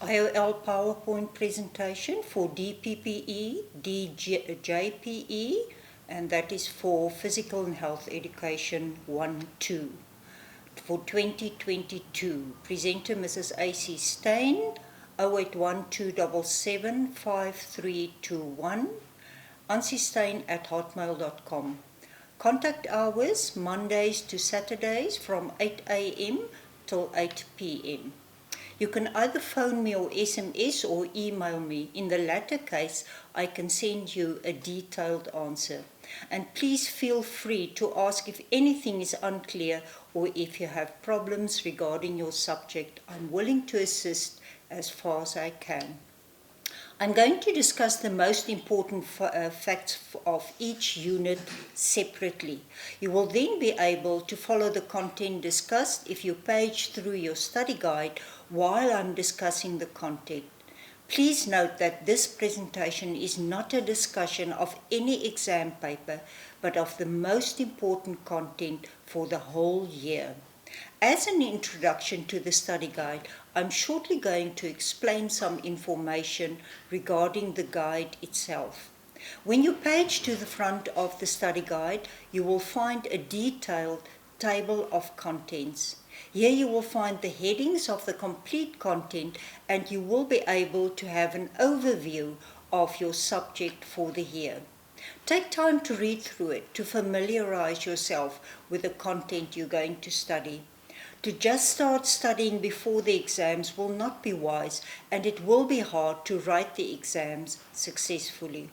IOL PowerPoint presentation for DPPE, DJPE, and that is for Physical and Health Education 1-2 for 2022. Presenter Mrs. A.C. Stein, 0812775321, ansiestein@hotmail.com. Contact hours Mondays to Saturdays from 8 a.m. till 8 p.m. You can either phone me or SMS or email me. In the latter case, I can send you a detailed answer. And please feel free to ask if anything is unclear or if you have problems regarding your subject. I'm willing to assist as far as I can. I'm going to discuss the most important facts of each unit separately. You will then be able to follow the content discussed if you page through your study guide while I'm discussing the content. Please note that this presentation is not a discussion of any exam paper, but of the most important content for the whole year. As an introduction to the study guide, I'm shortly going to explain some information regarding the guide itself. When you page to the front of the study guide, you will find a detailed table of contents. Here you will find the headings of the complete content, and you will be able to have an overview of your subject for the year. Take time to read through it to familiarize yourself with the content you're going to study. To just start studying before the exams will not be wise, and it will be hard to write the exams successfully.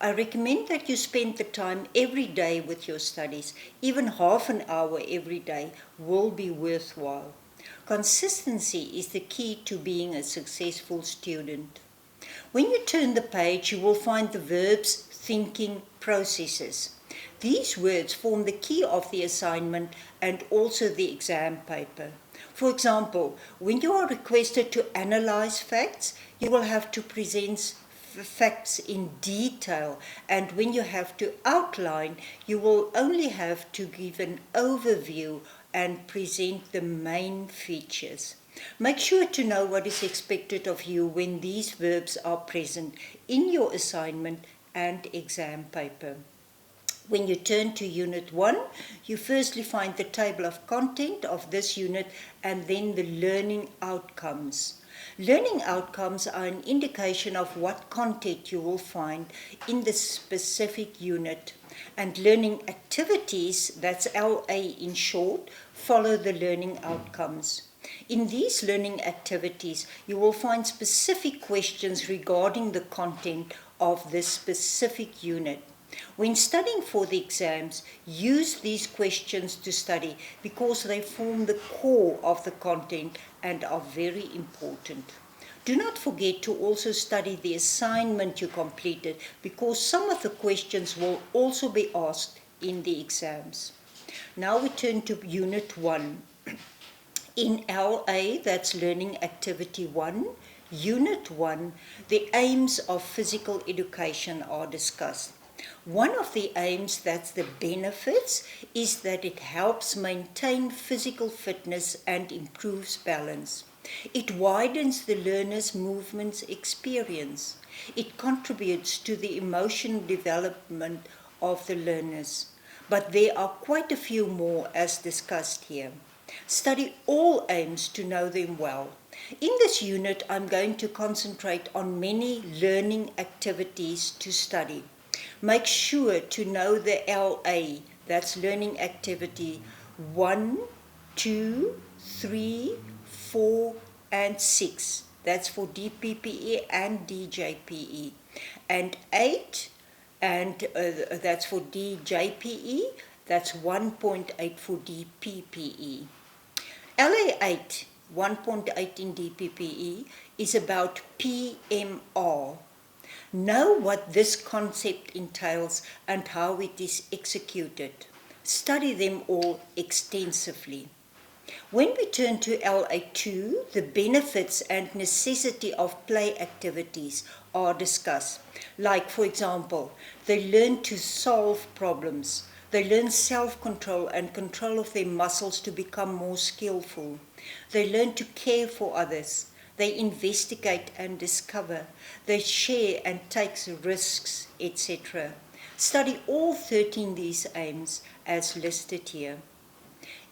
I recommend that you spend the time every day with your studies. Even half an hour every day will be worthwhile. Consistency is the key to being a successful student. When you turn the page, you will find the verbs, thinking, processes. These words form the key of the assignment and also the exam paper. For example, when you are requested to analyze facts, you will have to present facts in detail, and when you have to outline, you will only have to give an overview and present the main features. Make sure to know what is expected of you when these verbs are present in your assignment and exam paper. When you turn to Unit 1, you firstly find the table of content of this unit and then the learning outcomes. Learning outcomes are an indication of what content you will find in the specific unit. And learning activities, that's LA in short, follow the learning outcomes. In these learning activities, you will find specific questions regarding the content of this specific unit. When studying for the exams, use these questions to study because they form the core of the content and are very important. Do not forget to also study the assignment you completed because some of the questions will also be asked in the exams. Now we turn to Unit 1. In LA, that's Learning Activity 1, Unit 1, the aims of physical education are discussed. One of the aims, that's the benefits, is that it helps maintain physical fitness and improves balance. It widens the learner's movements experience. It contributes to the emotional development of the learners. But there are quite a few more as discussed here. Study all aims to know them well. In this unit, I'm going to concentrate on many learning activities to study. Make sure to know the LA, that's Learning Activity 1, 2, 3, 4, and 6. That's for DPPE and DJPE. And 8, and that's for DJPE. That's 1.8 for DPPE. LA8, 1.8 in DPPE, is about PMR. Know what this concept entails and how it is executed. Study them all extensively. When we turn to LA2, the benefits and necessity of play activities are discussed. Like, for example, they learn to solve problems. They learn self-control and control of their muscles to become more skillful. They learn to care for others. They investigate and discover. They share and take risks, etc. Study all 13 these aims as listed here.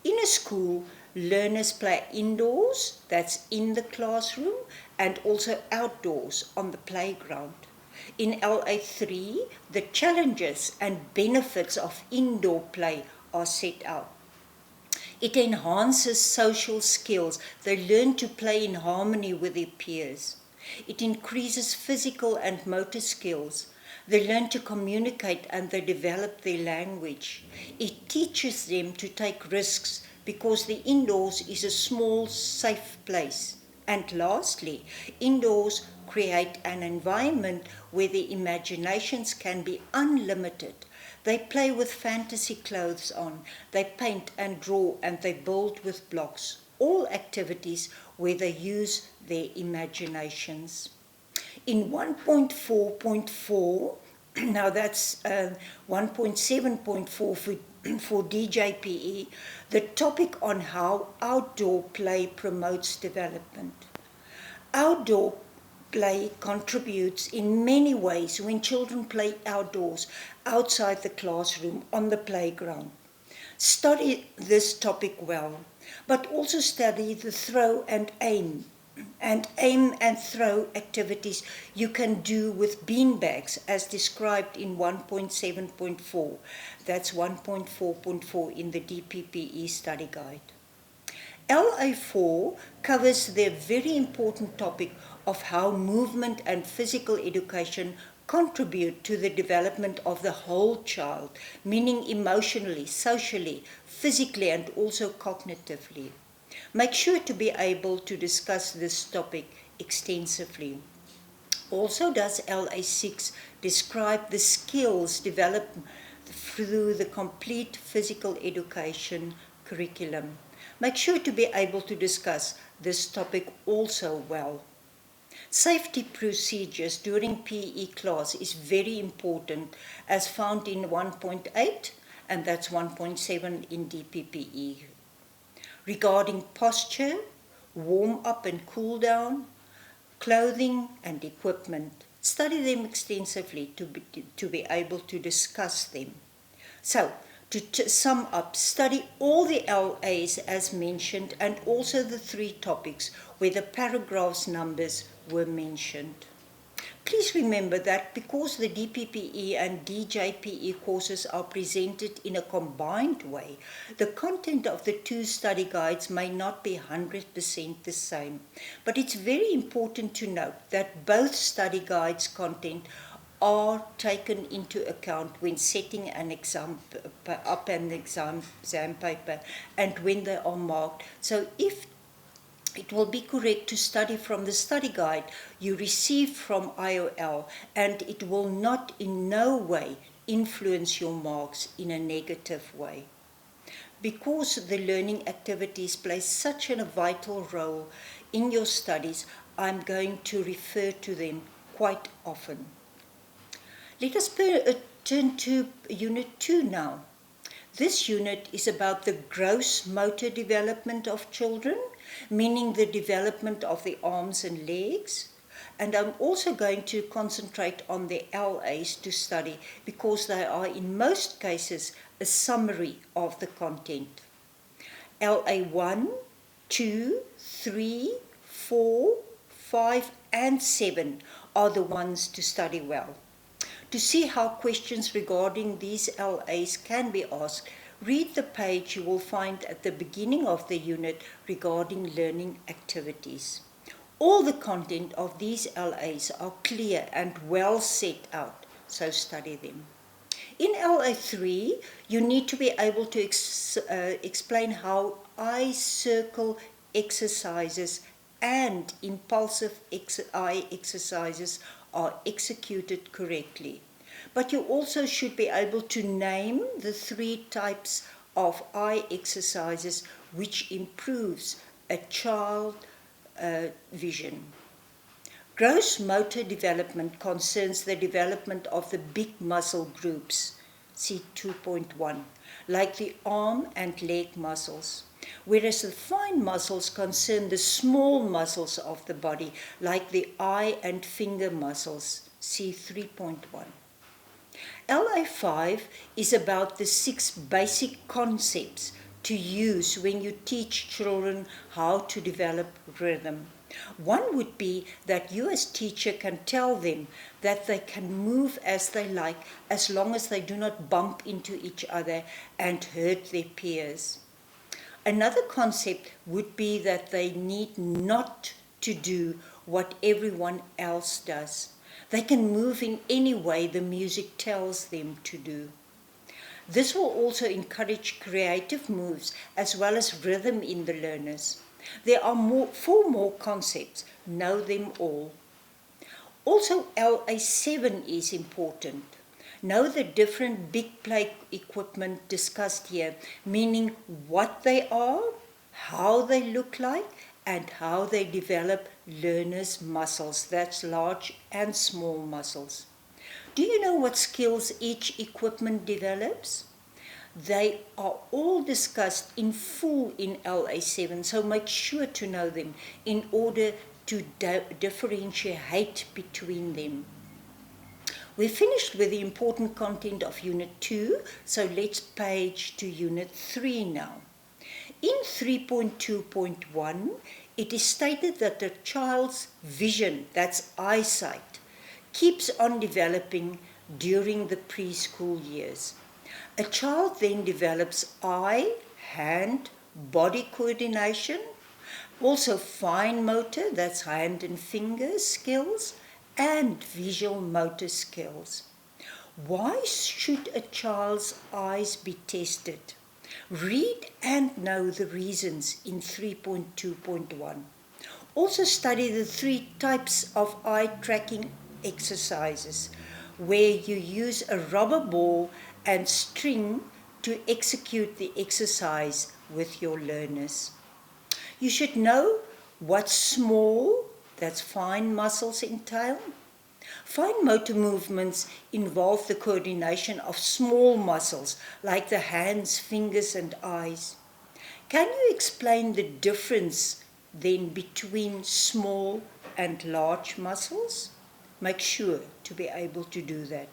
In a school, learners play indoors, that's in the classroom, and also outdoors on the playground. In LA3, the challenges and benefits of indoor play are set out. It enhances social skills. They learn to play in harmony with their peers. It increases physical and motor skills. They learn to communicate and they develop their language. It teaches them to take risks because the indoors is a small, safe place. And lastly, indoors create an environment where their imaginations can be unlimited. They play with fantasy clothes on, they paint and draw and they build with blocks. All activities where they use their imaginations. In 1.4.4, now that's 1.7.4 for DJPE, the topic on how outdoor play promotes development. Outdoor play contributes in many ways when children play outdoors, outside the classroom, on the playground. Study this topic well, but also study the throw and aim and throw activities you can do with beanbags as described in 1.7.4. That's 1.4.4 in the DPPE study guide. LA4 covers the very important topic of how movement and physical education contribute to the development of the whole child, meaning emotionally, socially, physically, and also cognitively. Make sure to be able to discuss this topic extensively. Also does LA6 describe the skills developed through the complete physical education curriculum. Make sure to be able to discuss this topic also well. Safety procedures during PE class is very important as found in 1.8 and that's 1.7 in DPPE. Regarding posture, warm up and cool down, clothing and equipment. Study them extensively to be able to discuss them. So, to sum up, study all the LAs as mentioned and also the 3 topics where the paragraphs numbers were mentioned. Please remember that because the DPPE and DJPE courses are presented in a combined way, the content of the 2 study guides may not be 100% the same. But it's very important to note that both study guides' content are taken into account when setting an exam paper and when they are marked. So if it will be correct to study from the study guide you received from IOL, and it will not in no way influence your marks in a negative way. Because the learning activities play such a vital role in your studies, I'm going to refer to them quite often. Let us turn to Unit 2 now. This unit is about the gross motor development of children, meaning the development of the arms and legs. And I'm also going to concentrate on the LAs to study because they are in most cases a summary of the content. LA1, 2, 3, 4, 5 and 7 are the ones to study well. To see how questions regarding these LAs can be asked, read the page you will find at the beginning of the unit regarding learning activities. All the content of these LAs are clear and well set out, so study them. In LA3, you need to be able to explain how eye circle exercises and impulsive eye exercises are executed correctly. But you also should be able to name the 3 types of eye exercises which improves a child vision. Gross motor development concerns the development of the big muscle groups, see 2.1, like the arm and leg muscles. whereas the fine muscles concern the small muscles of the body, like the eye and finger muscles. See 3.1. LA5 is about the 6 basic concepts to use when you teach children how to develop rhythm. One would be that you as teacher can tell them that they can move as they like as long as they do not bump into each other and hurt their peers. Another concept would be that they need not to do what everyone else does. They can move in any way the music tells them to do. This will also encourage creative moves as well as rhythm in the learners. There are 4 more concepts. Know them all. Also, LA7 is important. Know the different big play equipment discussed here, meaning what they are, how they look like, and how they develop learners' muscles. That's large and small muscles. Do you know what skills each equipment develops? They are all discussed in full in LA7, so make sure to know them in order to differentiate between them. We're finished with the important content of Unit 2, so let's page to Unit 3 now. In 3.2.1, it is stated that the child's vision, that's eyesight, keeps on developing during the preschool years. A child then develops eye, hand, body coordination, also fine motor, that's hand and finger skills, and visual motor skills. Why should a child's eyes be tested? Read and know the reasons in 3.2.1. Also study the 3 types of eye tracking exercises, where you use a rubber ball and string to execute the exercise with your learners. You should know what small, that's fine muscles, entail. Fine motor movements involve the coordination of small muscles like the hands, fingers, and eyes. Can you explain the difference then between small and large muscles? Make sure to be able to do that.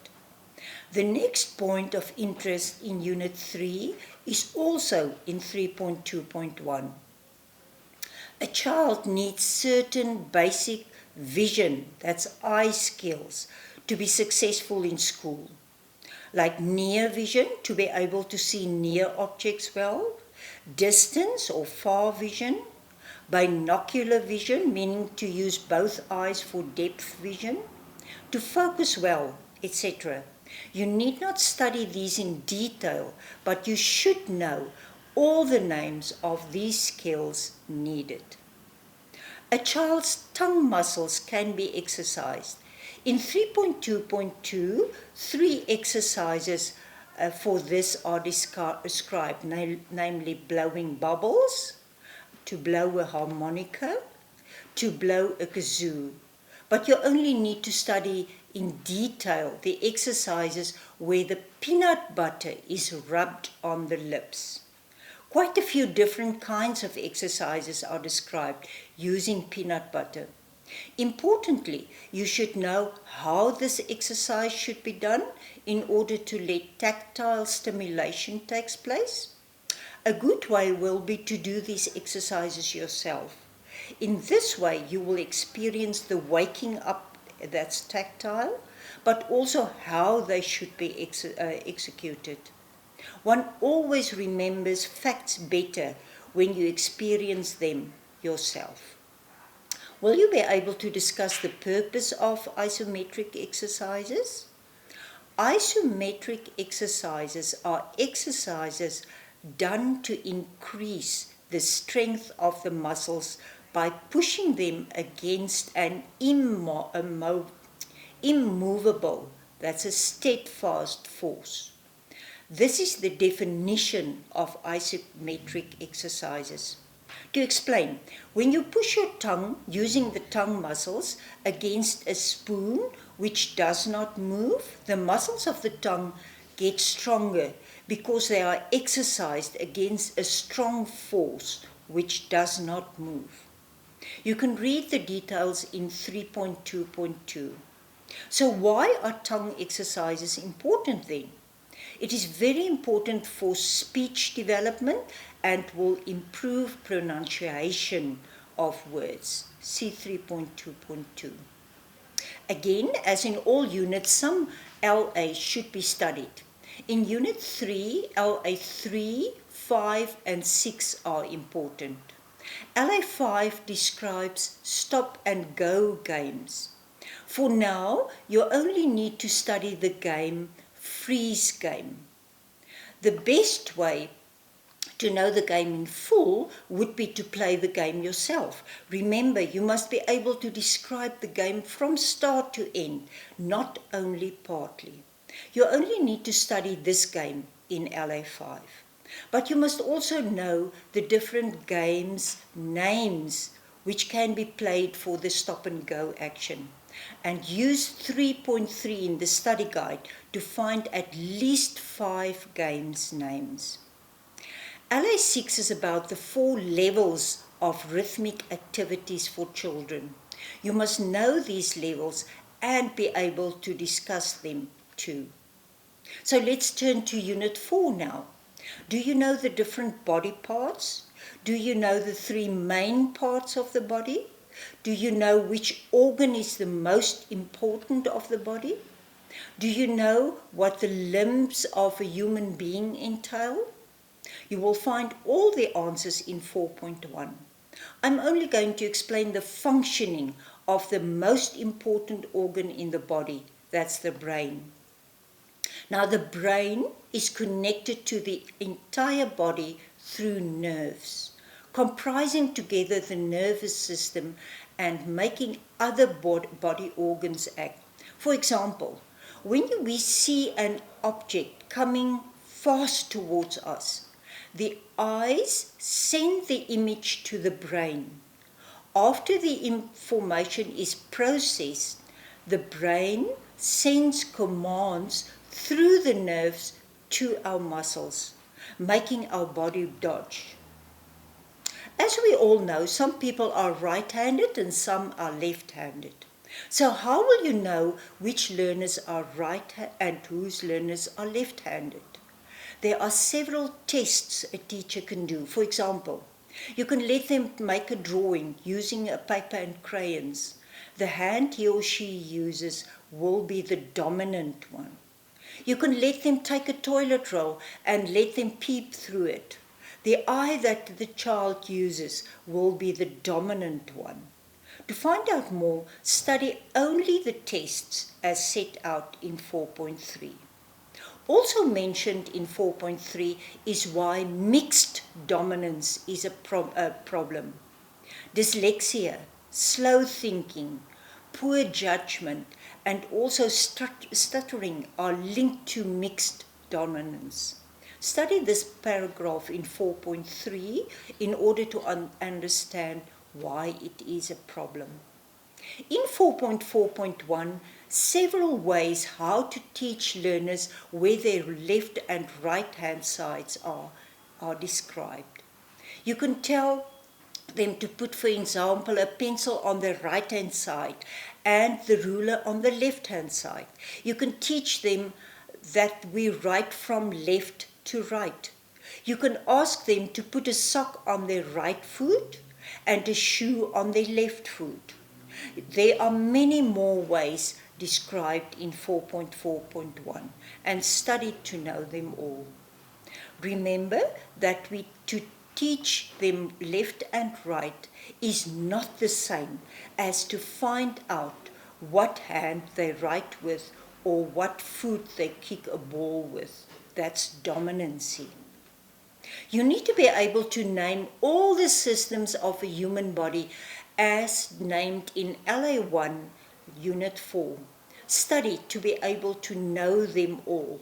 The next point of interest in Unit 3 is also in 3.2.1. A child needs certain basic vision, that's eye skills, to be successful in school, like near vision, to be able to see near objects well, distance or far vision, binocular vision, meaning to use both eyes for depth vision, to focus well, etc. You need not study these in detail, but you should know all the names of these skills needed. A child's tongue muscles can be exercised. In 3.2.2, 3 exercises for this are described, namely blowing bubbles, to blow a harmonica, to blow a kazoo. But you only need to study in detail the exercises where the peanut butter is rubbed on the lips. Quite a few different kinds of exercises are described using peanut butter. Importantly, you should know how this exercise should be done in order to let tactile stimulation take place. A good way will be to do these exercises yourself. In this way, you will experience the waking up that's tactile, but also how they should be executed. One always remembers facts better when you experience them yourself. Will you be able to discuss the purpose of isometric exercises? Isometric exercises are exercises done to increase the strength of the muscles by pushing them against an immovable, that's a steadfast force. This is the definition of isometric exercises. To explain, when you push your tongue using the tongue muscles against a spoon which does not move, the muscles of the tongue get stronger, because they are exercised against a strong force which does not move. You can read the details in 3.2.2. So why are tongue exercises important then? It is very important for speech development and will improve pronunciation of words. See 3.2.2. Again, as in all units, some LA should be studied. In Unit 3, LA 3, 5 and 6 are important. LA 5 describes stop and go games. For now, you only need to study the game freeze game. The best way to know the game in full would be to play the game yourself. Remember, you must be able to describe the game from start to end, not only partly. You only need to study this game in LA5. But you must also know the different games' names which can be played for the stop and go action. And use 3.3 in the study guide to find at least 5 games' names. LA6 is about the 4 levels of rhythmic activities for children. You must know these levels and be able to discuss them too. So let's turn to Unit 4 now. Do you know the different body parts? Do you know the 3 main parts of the body? Do you know which organ is the most important of the body? Do you know what the limbs of a human being entail? You will find all the answers in 4.1. I'm only going to explain the functioning of the most important organ in the body, that's the brain. Now, the brain is connected to the entire body through nerves, comprising together the nervous system and making other body organs act. For example, when we see an object coming fast towards us, the eyes send the image to the brain. After the information is processed, the brain sends commands through the nerves to our muscles, making our body dodge. As we all know, some people are right-handed and some are left-handed. So how will you know which learners are right and whose learners are left-handed? There are several tests a teacher can do. For example, you can let them make a drawing using a paper and crayons. The hand he or she uses will be the dominant one. You can let them take a toilet roll and let them peep through it. The eye that the child uses will be the dominant one. To find out more, study only the tests as set out in 4.3. Also mentioned in 4.3 is why mixed dominance is a problem. Dyslexia, slow thinking, poor judgment, and also stuttering are linked to mixed dominance. Study this paragraph in 4.3 in order to understand why it is a problem. In 4.4.1, several ways how to teach learners where their left and right hand sides are described. You can tell them to put, for example, a pencil on the right hand side and the ruler on the left hand side. You can teach them that we write from left to right. You can ask them to put a sock on their right foot and a shoe on their left foot. There are many more ways described in 4.4.1 and studied to know them all. Remember that to teach them left and right is not the same as to find out what hand they write with or what foot they kick a ball with. That's dominancy. You need to be able to name all the systems of a human body as named in LA1, Unit 4. Study to be able to know them all,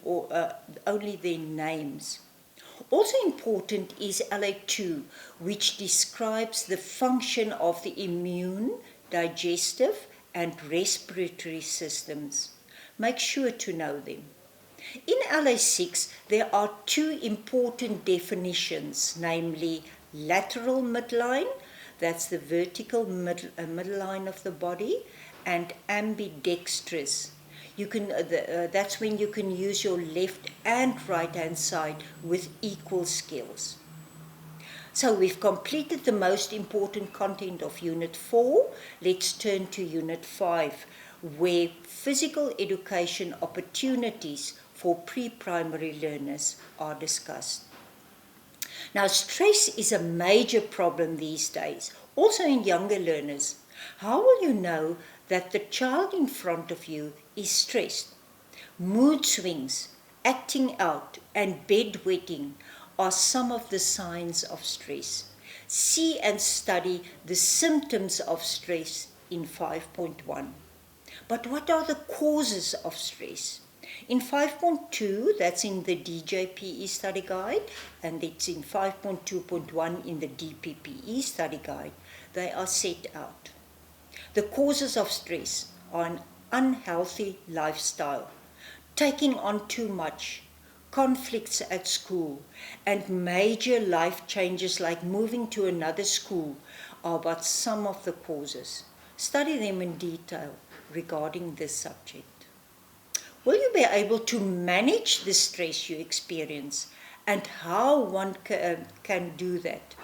or only their names. Also important is LA2, which describes the function of the immune, digestive, and respiratory systems. Make sure to know them. In LA6, there are two important definitions, namely lateral midline, that's the vertical midline of the body, and ambidextrous. That's when you can use your left and right hand side with equal skills. So we've completed the most important content of Unit 4. Let's turn to Unit 5, where physical education opportunities for pre-primary learners are discussed. Now, stress is a major problem these days, also in younger learners. How will you know that the child in front of you is stressed? Mood swings, acting out, and bedwetting are some of the signs of stress. See and study the symptoms of stress in 5.1. But what are the causes of stress? In 5.2, that's in the DJPE study guide, and it's in 5.2.1 in the DPPE study guide, they are set out. The causes of stress are an unhealthy lifestyle, taking on too much, conflicts at school, and major life changes like moving to another school are but some of the causes. Study them in detail regarding this subject. Will you be able to manage the stress you experience, and how one can do that?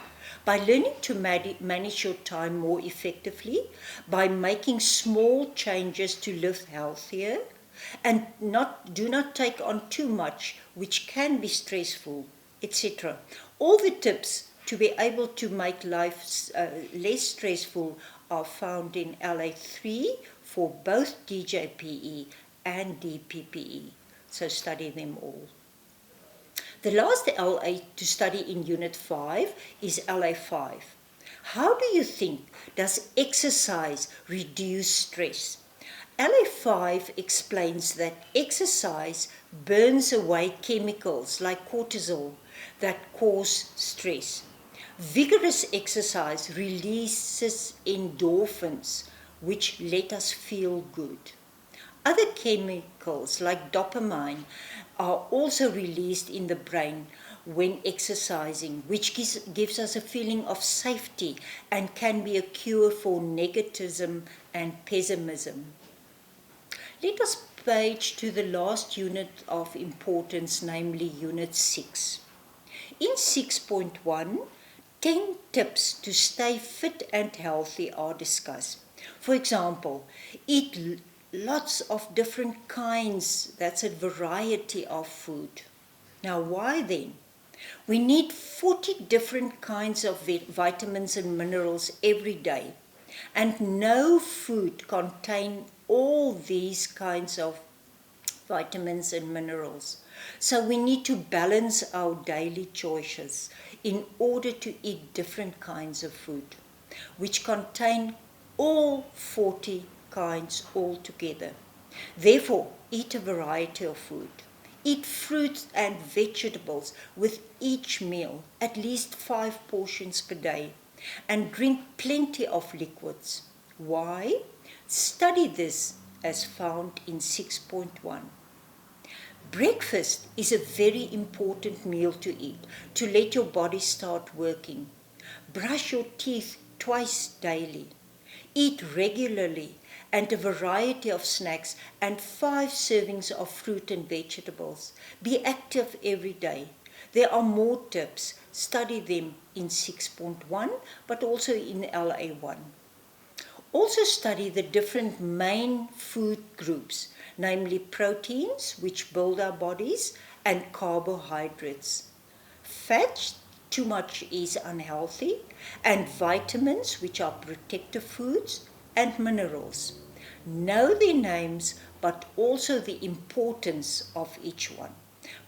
By learning to manage your time more effectively, by making small changes to live healthier, and do not take on too much, which can be stressful, etc. All the tips to be able to make life less stressful are found in LA3 for both DJPE and DPPE. So study them all. The last LA to study in Unit 5 is LA5. How do you think does exercise reduce stress? LA5 explains that exercise burns away chemicals like cortisol that cause stress. Vigorous exercise releases endorphins, which let us feel good. Other chemicals like dopamine are also released in the brain when exercising, which gives us a feeling of safety and can be a cure for negativism and pessimism. Let us page to the last unit of importance, namely Unit 6. In 6.1, 10 tips to stay fit and healthy are discussed. For example, eat lots of different kinds, that's a variety of food. Now, why then? We need 40 different kinds of vitamins and minerals every day, and no food contains all these kinds of vitamins and minerals. So we need to balance our daily choices in order to eat different kinds of food, which contain all 40 kinds altogether. Therefore, eat a variety of food. Eat fruits and vegetables with each meal, at least 5 portions per day, and drink plenty of liquids. Why? Study this as found in 6.1. Breakfast is a very important meal to eat to let your body start working. Brush your teeth twice daily. Eat regularly and a variety of snacks and 5 servings of fruit and vegetables. Be active every day. There are more tips. Study them in 6.1 but also in LA1. Also study the different main food groups, namely proteins, which build our bodies, and carbohydrates. Fats, too much is unhealthy, and vitamins, which are protective foods, and minerals. Know their names, but also the importance of each one.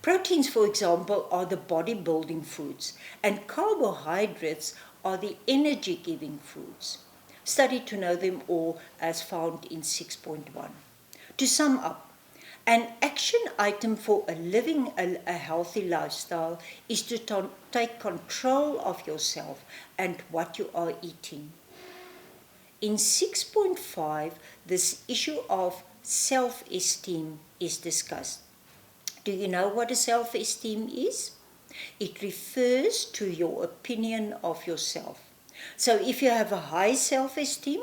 Proteins, for example, are the bodybuilding foods, and carbohydrates are the energy-giving foods. Study to know them all as found in 6.1. To sum up, an action item for living a healthy lifestyle is to take control of yourself and what you are eating. In 6.5, this issue of self-esteem is discussed. Do you know what a self-esteem is? It refers to your opinion of yourself. So if you have a high self-esteem,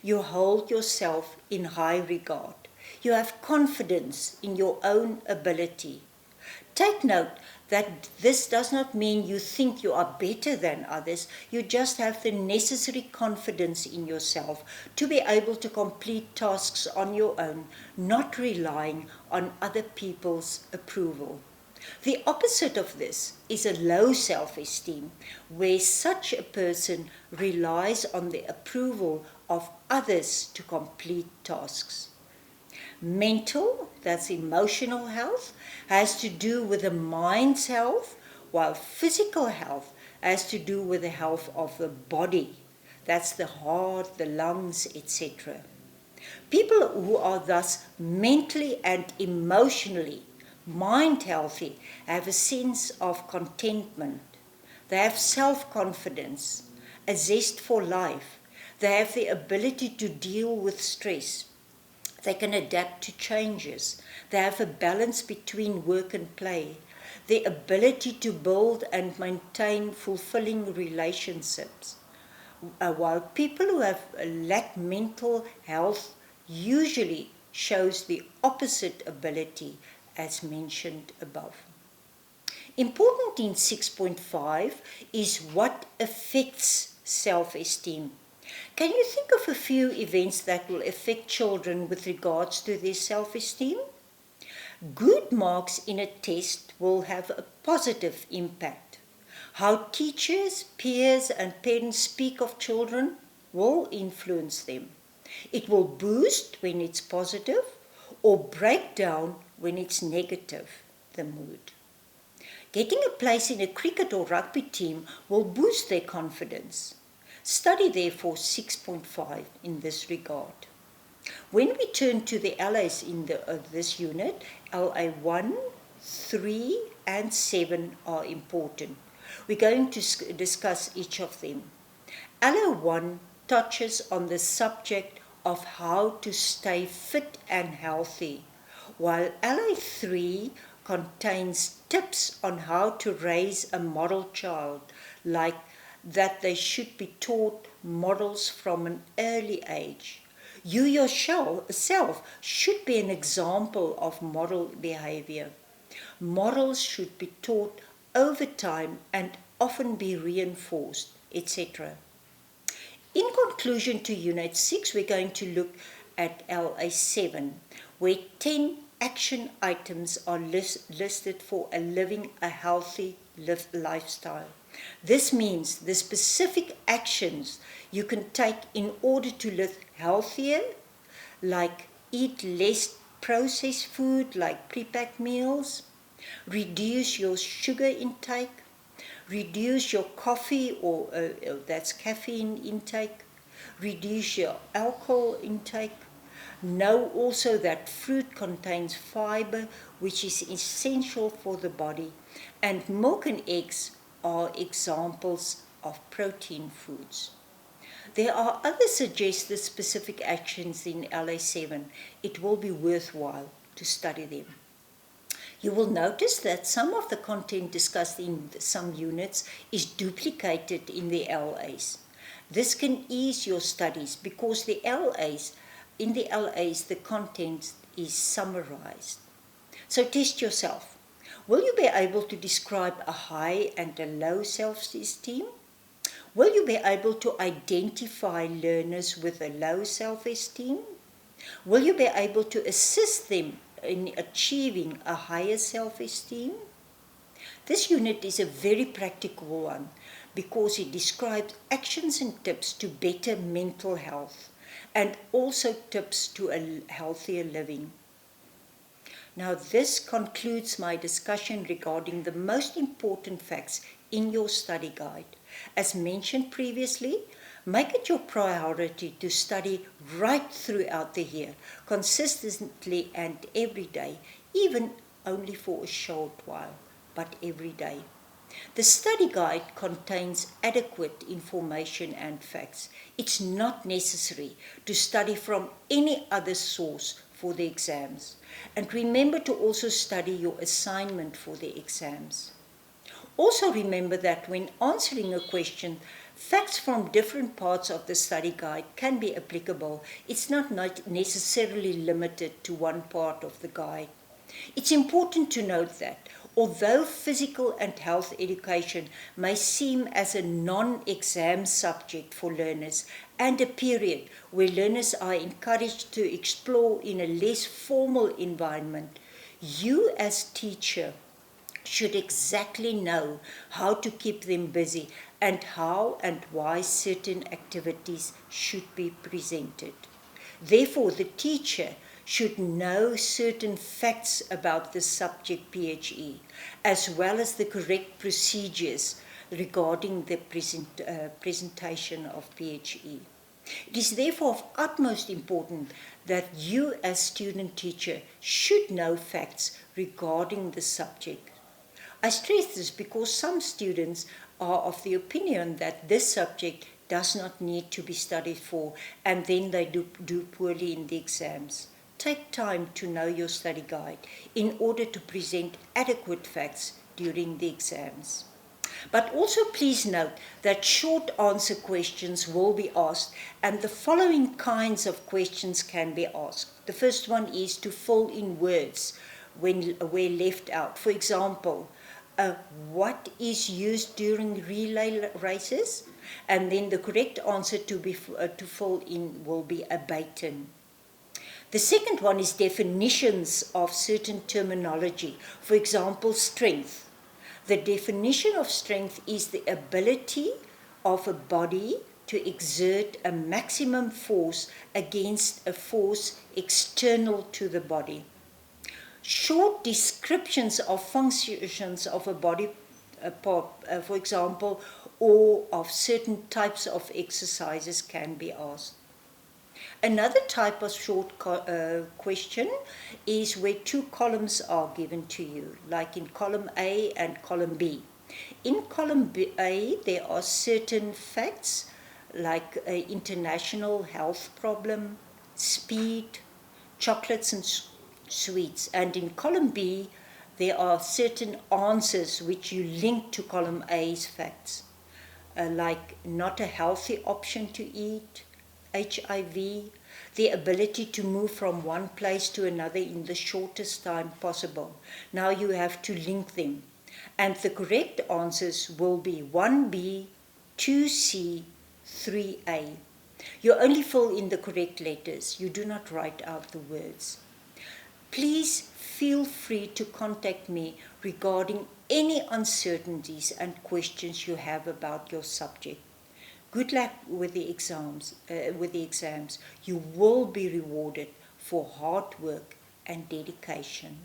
you hold yourself in high regard. You have confidence in your own ability. Take note that this does not mean you think you are better than others. You just have the necessary confidence in yourself to be able to complete tasks on your own, not relying on other people's approval. The opposite of this is a low self-esteem, where such a person relies on the approval of others to complete tasks. Mental, that's emotional health, has to do with the mind's health, while physical health has to do with the health of the body. That's the heart, the lungs, etc. People who are thus mentally and emotionally mind healthy have a sense of contentment. They have self-confidence, a zest for life. They have the ability to deal with stress. They can adapt to changes. They have a balance between work and play. The ability to build and maintain fulfilling relationships. While people who lack mental health usually shows the opposite ability as mentioned above. Important in 6.5 is what affects self-esteem. Can you think of a few events that will affect children with regards to their self-esteem? Good marks in a test will have a positive impact. How teachers, peers, and parents speak of children will influence them. It will boost when it's positive or break down when it's negative, the mood. Getting a place in a cricket or rugby team will boost their confidence. Study therefore 6.5 in this regard. When we turn to the LAs in this unit, LA1, 3 and 7 are important. We're going to discuss each of them. LA1 touches on the subject of how to stay fit and healthy, while LA3 contains tips on how to raise a model child, like that they should be taught models from an early age. You yourself should be an example of model behavior. Models should be taught over time and often be reinforced, etc. In conclusion to Unit 6, we're going to look at LA7, where 10 action items are listed for living a healthy lifestyle. This means the specific actions you can take in order to live healthier, like eat less processed food like prepacked meals, reduce your sugar intake, reduce your coffee or that's caffeine intake, reduce your alcohol intake. Know also that fruit contains fiber, which is essential for the body, and milk and eggs are examples of protein foods. There are other suggested specific actions in LA7. It will be worthwhile to study them. You will notice that some of the content discussed in some units is duplicated in the LAs. This can ease your studies because in the LAs the content is summarized. So test yourself. Will you be able to describe a high and a low self-esteem? Will you be able to identify learners with a low self-esteem? Will you be able to assist them in achieving a higher self-esteem? This unit is a very practical one because it describes actions and tips to better mental health and also tips to a healthier living. Now this concludes my discussion regarding the most important facts in your study guide. As mentioned previously, make it your priority to study right throughout the year, consistently and every day, even only for a short while, but every day. The study guide contains adequate information and facts. It's not necessary to study from any other source for the exams. And remember to also study your assignment for the exams. Also remember that when answering a question, facts from different parts of the study guide can be applicable. It's not necessarily limited to one part of the guide. It's important to note that although physical and health education may seem as a non-exam subject for learners and a period where learners are encouraged to explore in a less formal environment, you as teacher should exactly know how to keep them busy and how and why certain activities should be presented. Therefore, the teacher should know certain facts about the subject PHE, as well as the correct procedures regarding the presentation of PHE. It is therefore of utmost importance that you as student teacher should know facts regarding the subject. I stress this because some students are of the opinion that this subject does not need to be studied for, and then they do poorly in the exams. Take time to know your study guide in order to present adequate facts during the exams. But also please note that short answer questions will be asked, and the following kinds of questions can be asked. The first one is to fill in words where left out. For example, what is used during relay races? And then the correct answer to fill in will be a baton. The second one is definitions of certain terminology. For example, strength. The definition of strength is the ability of a body to exert a maximum force against a force external to the body. Short descriptions of functions of a body part, for example, or of certain types of exercises can be asked. Another type of short question is where two columns are given to you, like in column A and column B. In column A, there are certain facts like international health problem, speed, chocolates and sweets. And in column B, there are certain answers which you link to column A's facts, like not a healthy option to eat, HIV, the ability to move from one place to another in the shortest time possible. Now you have to link them. And the correct answers will be 1B, 2C, 3A. You only fill in the correct letters. You do not write out the words. Please feel free to contact me regarding any uncertainties and questions you have about your subject. Good luck with the exams. You will be rewarded for hard work and dedication.